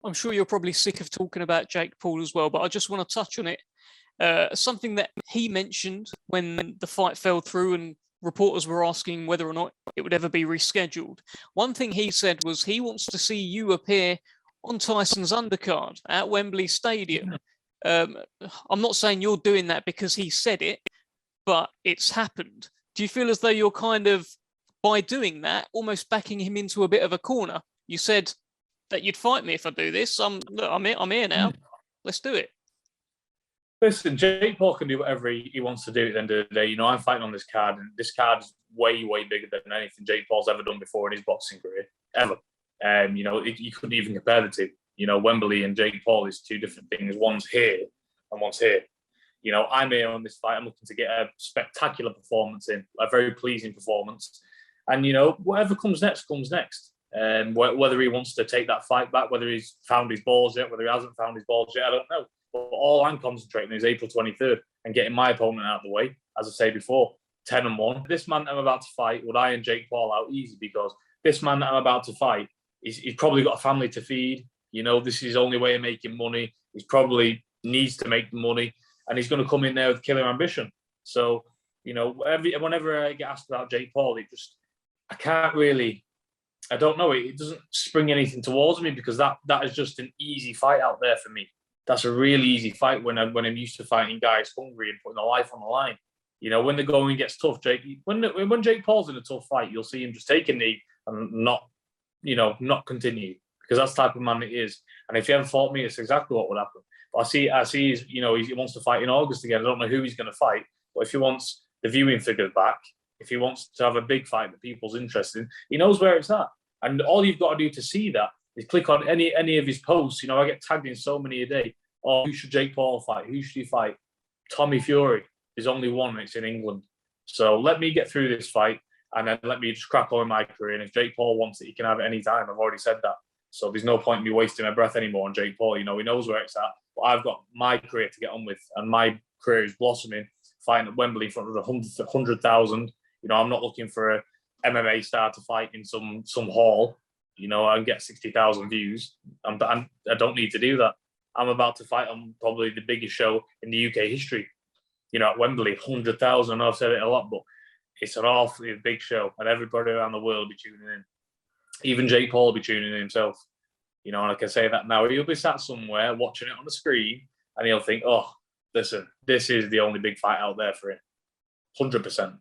I'm sure you're probably sick of talking about Jake Paul as well, but I just want to touch on it. Something that he mentioned when the fight fell through and reporters were asking whether or not it would ever be rescheduled. One thing he said was he wants to see you appear on Tyson's undercard at Wembley Stadium. I'm not saying you're doing that because he said it, but it's happened. Do you feel as though you're kind of, by doing that, almost backing him into a bit of a corner? You said that you'd fight me if I do this. I'm here now. Let's do it. Listen, Jake Paul can do whatever he wants to do at the end of the day. You know, I'm fighting on this card, and this card's way, way bigger than anything Jake Paul's ever done before in his boxing career, ever. You know, you couldn't even compare the two. You know, Wembley and Jake Paul is two different things. One's here and one's here. You know, I'm here on this fight. I'm looking to get a spectacular performance in, a very pleasing performance. And, you know, whatever comes next, comes next. Whether he wants to take that fight back, whether he's found his balls yet, whether he hasn't found his balls yet, I don't know. But all I'm concentrating is April 23rd and getting my opponent out of the way. As I say before, 10-1. This man that I'm about to fight would iron Jake Paul out easy, because this man that I'm about to fight, he's probably got a family to feed. You know, this is his only way of making money. He's probably needs to make the money, and he's going to come in there with killer ambition. So, you know, whenever I get asked about Jake Paul, I can't really, I don't know. It doesn't spring anything towards me, because that is just an easy fight out there for me. That's a really easy fight when I'm used to fighting guys hungry and putting their life on the line. You know, when the going gets tough, when Jake Paul's in a tough fight, you'll see him just take a knee and not continue, because that's the type of man it is. And if he ever fought me, it's exactly what would happen. But I see he's, you know, he wants to fight in August again. I don't know who he's going to fight, but if he wants the viewing figures back, if he wants to have a big fight that people's interested in, he knows where it's at. And all you've got to do to see that is click on any of his posts. You know, I get tagged in so many a day. Oh, who should Jake Paul fight? Who should he fight? Tommy Fury. There's only one, and it's in England. So let me get through this fight, and then let me just crack on in my career. And if Jake Paul wants it, he can have it any time. I've already said that. So there's no point in me wasting my breath anymore on Jake Paul. You know, he knows where it's at. But I've got my career to get on with, and my career is blossoming, fighting at Wembley in front of 100,000. You know, I'm not looking for a MMA star to fight in some hall, you know, and get 60,000 views. I don't need to do that. I'm about to fight on probably the biggest show in the UK history. You know, at Wembley, 100,000. I've said it a lot, but it's an awfully big show, and everybody around the world will be tuning in. Even Jake Paul will be tuning in himself. You know, and I can say that now. He'll be sat somewhere watching it on the screen, and he'll think, oh, listen, this is the only big fight out there for him. 100%.